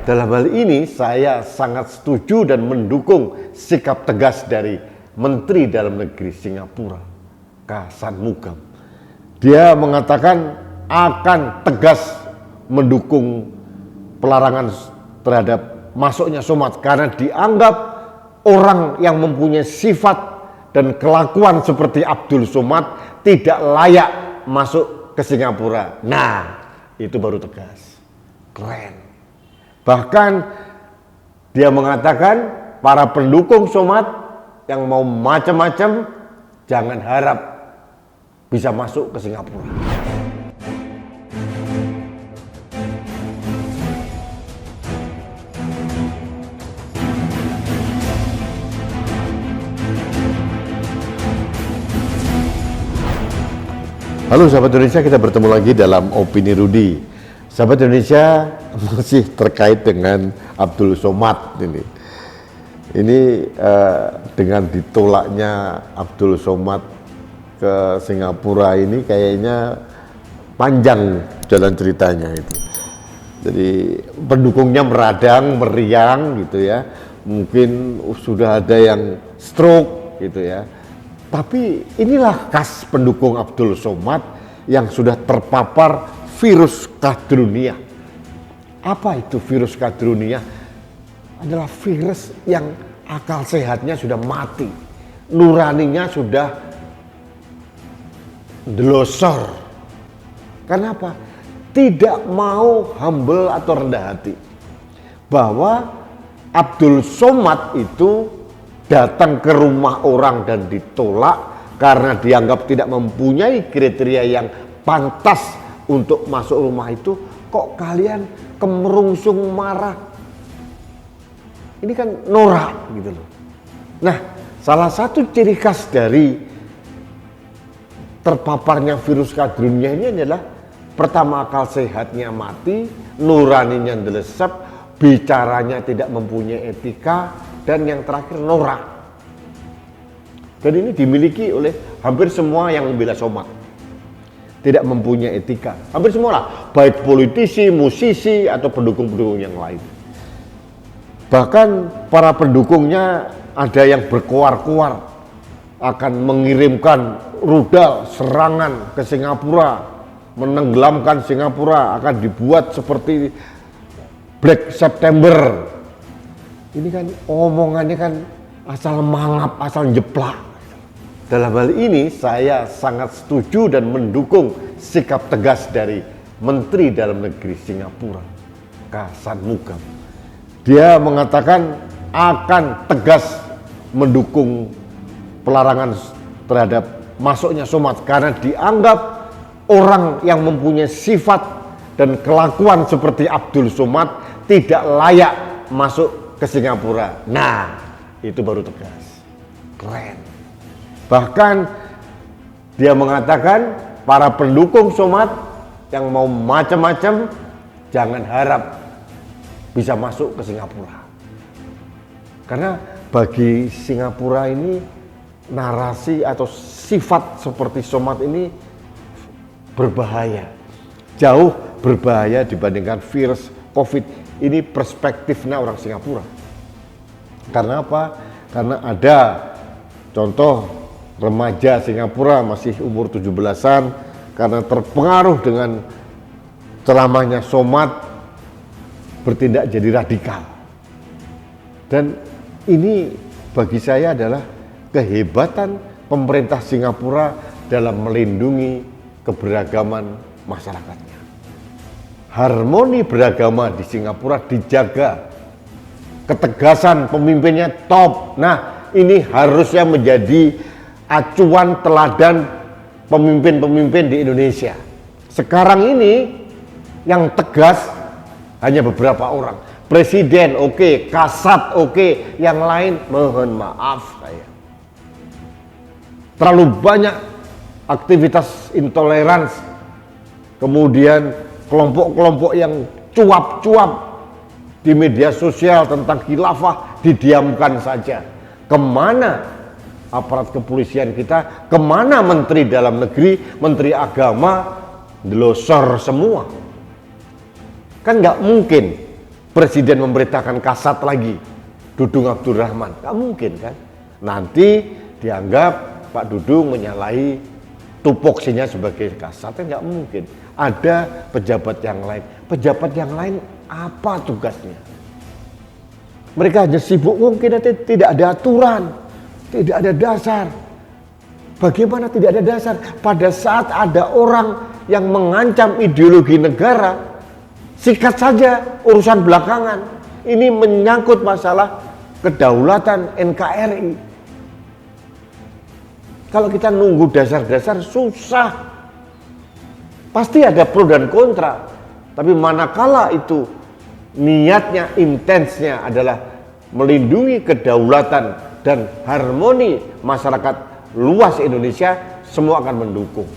dalam hal ini saya sangat setuju dan mendukung sikap tegas dari Menteri Dalam Negeri Singapura, Ka Shanmugam. Dia mengatakan akan tegas mendukung pelarangan terhadap masuknya Somad karena dianggap orang yang mempunyai sifat dan kelakuan seperti Abdul Somad tidak layak masuk ke Singapura. Nah, itu baru tegas. Keren. Bahkan dia mengatakan para pendukung Somad yang mau macam-macam jangan harap bisa masuk ke Singapura. Halo sahabat Indonesia, kita bertemu lagi dalam Opini Rudy. Sahabat Indonesia, masih terkait dengan Abdul Somad ini. Ini dengan ditolaknya Abdul Somad ke Singapura ini kayaknya panjang jalan ceritanya itu. Jadi pendukungnya meradang, meriang gitu ya. Mungkin sudah ada yang stroke gitu ya. Tapi inilah khas pendukung Abdul Somad yang sudah terpapar virus kadrunia. Apa itu virus kadrunia? Adalah virus yang akal sehatnya sudah mati, nuraninya sudah delosor. Kenapa? Tidak mau humble atau rendah hati. Bahwa Abdul Somad itu datang ke rumah orang dan ditolak karena dianggap tidak mempunyai kriteria yang pantas untuk masuk rumah itu. Kok kalian kemerungsung marah? Ini kan norak gitu loh. Nah, salah satu ciri khas dari terpaparnya virus kadrunia ini adalah pertama, akal sehatnya mati, nuraninya delesep, bicaranya tidak mempunyai etika, dan yang terakhir norak. Dan ini dimiliki oleh hampir semua yang membela Somad. Tidak mempunyai etika. Hampir semua lah, baik politisi, musisi, atau pendukung-pendukung yang lain. Bahkan para pendukungnya ada yang berkoar-koar akan mengirimkan rudal serangan ke Singapura, menenggelamkan Singapura, akan dibuat seperti Black September. Ini kan omongannya kan asal mangap, asal jeplak. Dalam hal ini saya sangat setuju dan mendukung sikap tegas dari Menteri Dalam Negeri Singapura, Ka Shanmugam. Dia mengatakan akan tegas mendukung pelarangan terhadap masuknya Somad karena dianggap orang yang mempunyai sifat dan kelakuan seperti Abdul Somad tidak layak masuk ke Singapura. Nah, itu baru tegas. Keren. Bahkan dia mengatakan para pendukung Somad yang mau macam-macam jangan harap bisa masuk ke Singapura. Karena bagi Singapura ini narasi atau sifat seperti Somad ini berbahaya. Jauh berbahaya dibandingkan virus COVID. Ini perspektifnya orang Singapura. Karena apa? Karena ada contoh remaja Singapura masih umur 17-an karena terpengaruh dengan ceramahnya Somad bertindak jadi radikal. Dan ini bagi saya adalah kehebatan pemerintah Singapura dalam melindungi keberagaman masyarakatnya. Harmoni beragama di Singapura dijaga, ketegasan pemimpinnya top. Nah, ini harusnya menjadi acuan teladan pemimpin-pemimpin di Indonesia. Sekarang ini yang tegas hanya beberapa orang. Presiden oke, Kasat oke, yang lain mohon maaf saya. Terlalu banyak aktivitas intoleransi, kemudian kelompok-kelompok yang cuap-cuap di media sosial tentang khilafah didiamkan saja. Kemana aparat kepolisian kita, kemana Menteri Dalam Negeri, Menteri Agama, delosor semua. Kan nggak mungkin presiden memerintahkan kasat lagi Dudung Abdurrahman? Nggak mungkin kan? Nanti dianggap Pak Dudung menyalahi tupoksinya sebagai kasat, kan nggak mungkin. Ada pejabat yang lain. Pejabat yang lain apa tugasnya? Mereka hanya sibuk, mungkin tidak ada aturan, tidak ada dasar. Bagaimana tidak ada dasar? Pada saat ada orang yang mengancam ideologi negara, sikat saja urusan belakangan. Ini menyangkut masalah kedaulatan NKRI. Kalau kita nunggu dasar-dasar susah. Pasti ada pro dan kontra. Tapi manakala itu niatnya, intensnya adalah melindungi kedaulatan dan harmoni masyarakat luas Indonesia, semua akan mendukung.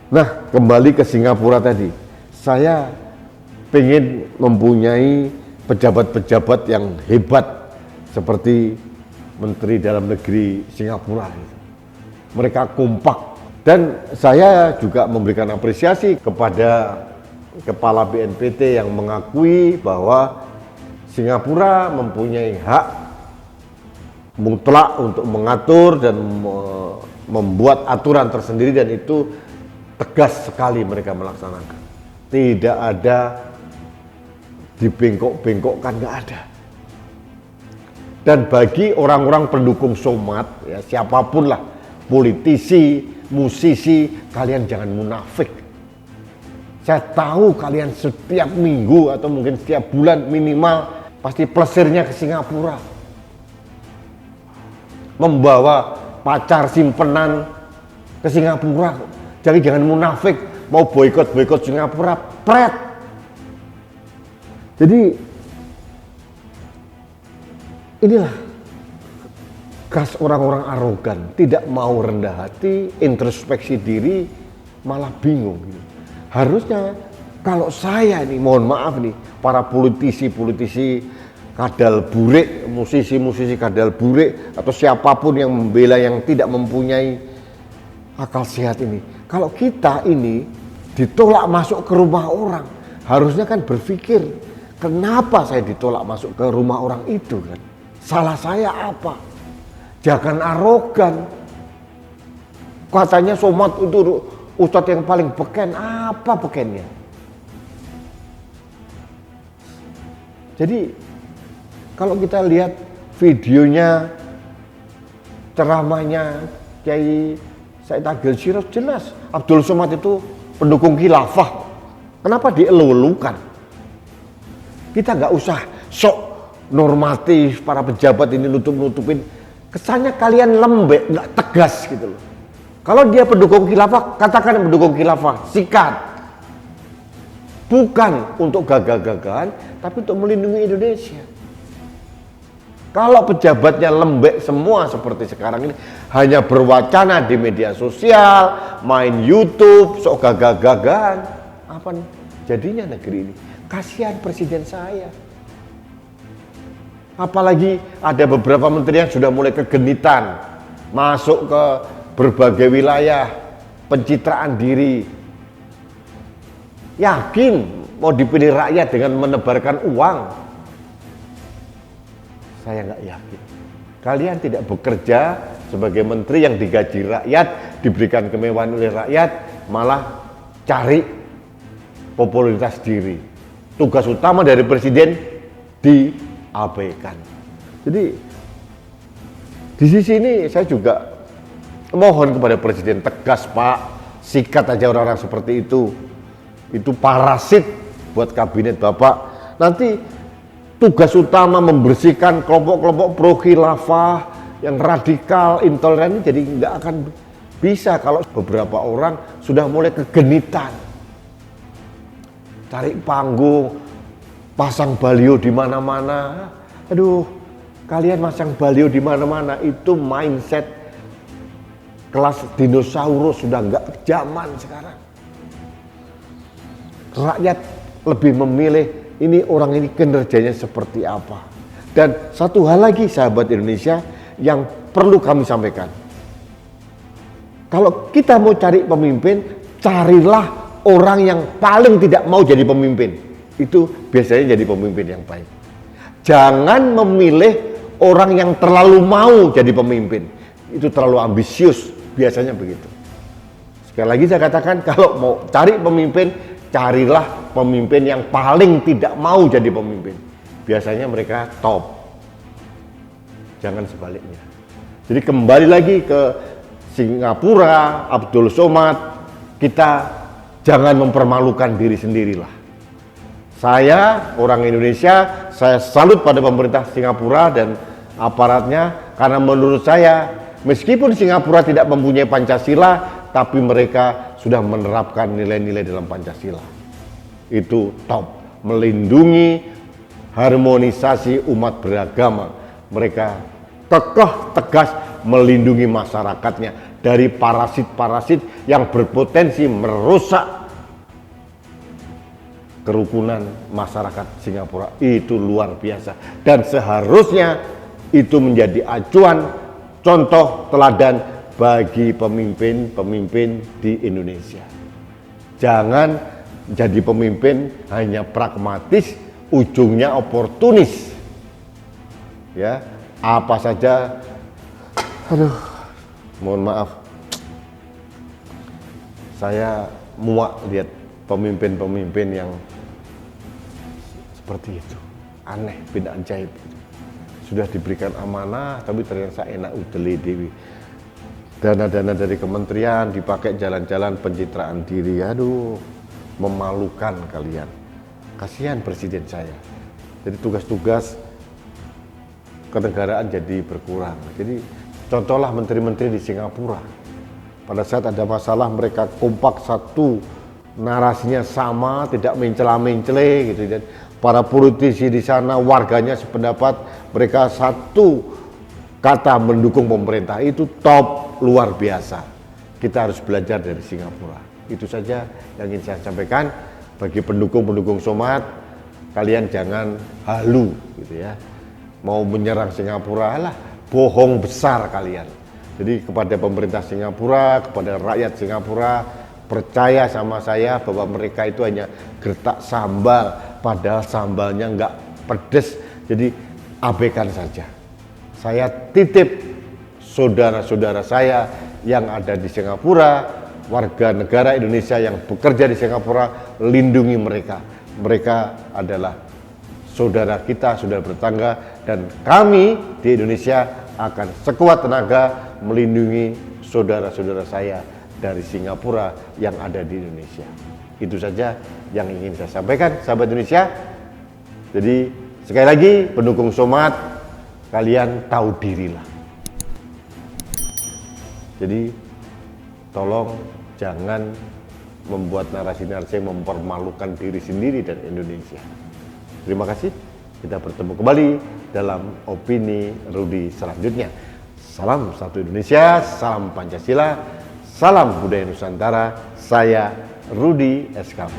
Nah, kembali ke Singapura tadi. Saya pengen mempunyai pejabat-pejabat yang hebat seperti Menteri Dalam Negeri Singapura. Mereka kompak. Dan saya juga memberikan apresiasi kepada Kepala BNPT yang mengakui bahwa Singapura mempunyai hak mutlak untuk mengatur dan membuat aturan tersendiri, dan itu tegas sekali mereka melaksanakan. Tidak ada dibengkok-bengkokkan, nggak ada. Dan bagi orang-orang pendukung Somad, ya siapapun lah, politisi, musisi, kalian jangan munafik. Saya tahu kalian setiap minggu atau mungkin setiap bulan minimal pasti plesirnya ke Singapura, membawa pacar simpenan ke Singapura. Jadi jangan munafik, mau boikot Singapura, pret. Jadi inilah khas orang-orang arogan, tidak mau rendah hati, introspeksi diri, malah bingung. Harusnya kalau saya ini, mohon maaf nih, para politisi kadal burik, musisi kadal burik, atau siapapun yang membela yang tidak mempunyai akal sehat ini. Kalau kita ini ditolak masuk ke rumah orang, harusnya kan berpikir, kenapa saya ditolak masuk ke rumah orang itu kan? Salah saya apa? Jangan arogan. Katanya Somad itu ustadz yang paling beken, apa bekennya? Jadi kalau kita lihat videonya, ceramahnya Kiai Said Agil Siraj, jelas Abdul Somad itu pendukung khilafah. Kenapa dielu-elukan? Kita nggak usah sok normatif, para pejabat ini nutup-nutupin. Kesannya kalian lembek, nggak tegas gitu loh. Kalau dia pendukung khilafah, katakan pendukung khilafah, sikat. Bukan untuk gagah-gagahan, tapi untuk melindungi Indonesia. Kalau pejabatnya lembek semua seperti sekarang ini, hanya berwacana di media sosial, main YouTube, sok gagah-gagahan, apa nih jadinya negeri ini? Kasihan presiden saya. Apalagi ada beberapa menteri yang sudah mulai kegenitan, masuk ke berbagai wilayah, pencitraan diri. Yakin mau dipilih rakyat dengan menebarkan uang? Saya nggak yakin. Kalian tidak bekerja sebagai menteri yang digaji rakyat, diberikan kemewahan oleh rakyat, malah cari popularitas diri. Tugas utama dari presiden diabaikan. Jadi di sisi ini saya juga mohon kepada presiden, tegas Pak, sikat aja orang-orang seperti itu. Itu parasit buat kabinet Bapak. Nanti tugas utama membersihkan kelompok-kelompok pro khilafah yang radikal, intoleran ini jadi nggak akan bisa kalau beberapa orang sudah mulai kegenitan. Cari panggung, pasang baliho di mana-mana. Aduh, kalian masang baliho di mana-mana itu mindset kelas dinosaurus, sudah nggak zaman sekarang. Rakyat lebih memilih ini orang ini kinerjanya seperti apa. Dan satu hal lagi sahabat Indonesia yang perlu kami sampaikan. Kalau kita mau cari pemimpin, carilah orang yang paling tidak mau jadi pemimpin. Itu biasanya jadi pemimpin yang baik. Jangan memilih orang yang terlalu mau jadi pemimpin. Itu terlalu ambisius, biasanya begitu. Sekali lagi saya katakan, kalau mau cari pemimpin, carilah pemimpin yang paling tidak mau jadi pemimpin. Biasanya mereka top. Jangan sebaliknya. Jadi kembali lagi ke Singapura, Abdul Somad, kita jangan mempermalukan diri sendirilah. Saya orang Indonesia, saya salut pada pemerintah Singapura dan aparatnya, karena menurut saya meskipun Singapura tidak mempunyai Pancasila, tapi mereka sudah menerapkan nilai-nilai dalam Pancasila. Itu top, melindungi harmonisasi umat beragama. Mereka kokoh tegas melindungi masyarakatnya dari parasit-parasit yang berpotensi merusak kerukunan masyarakat Singapura. Itu luar biasa dan seharusnya itu menjadi acuan, contoh teladan bagi pemimpin-pemimpin di Indonesia. Jangan jadi pemimpin hanya pragmatis, ujungnya oportunis. Ya, apa saja, mohon maaf, saya muak lihat pemimpin-pemimpin yang seperti itu, aneh, bin ajaib. Sudah diberikan amanah, tapi ternyata enak udeli dewi. Dana-dana dari kementerian dipakai jalan-jalan pencitraan diri. Aduh, memalukan kalian. Kasihan presiden saya. Jadi tugas-tugas kenegaraan jadi berkurang. Jadi contohlah menteri-menteri di Singapura. Pada saat ada masalah mereka kompak satu, narasinya sama, tidak mencela-mencele gitu. Dan para politisi di sana, warganya sependapat, mereka satu kata mendukung pemerintah. Itu top, luar biasa. Kita harus belajar dari Singapura. Itu saja yang ingin saya sampaikan. Bagi pendukung-pendukung Somad, kalian jangan halu gitu ya. Mau menyerang Singapura, lah bohong besar kalian. Jadi kepada pemerintah Singapura, kepada rakyat Singapura, percaya sama saya bahwa mereka itu hanya gertak sambal, padahal sambalnya nggak pedes. Jadi abaikan saja. Saya titip saudara-saudara saya yang ada di Singapura, warga negara Indonesia yang bekerja di Singapura, lindungi mereka. Mereka adalah saudara kita, saudara bertetangga, dan kami di Indonesia akan sekuat tenaga melindungi saudara-saudara saya dari Singapura yang ada di Indonesia. Itu saja yang ingin saya sampaikan, sahabat Indonesia. Jadi sekali lagi, pendukung Somad, kalian tahu dirilah. Jadi tolong jangan membuat narasi-narasi yang mempermalukan diri sendiri dan Indonesia. Terima kasih. Kita bertemu kembali dalam opini Rudi selanjutnya. Salam satu Indonesia, salam Pancasila, salam budaya Nusantara. Saya Rudi SKP.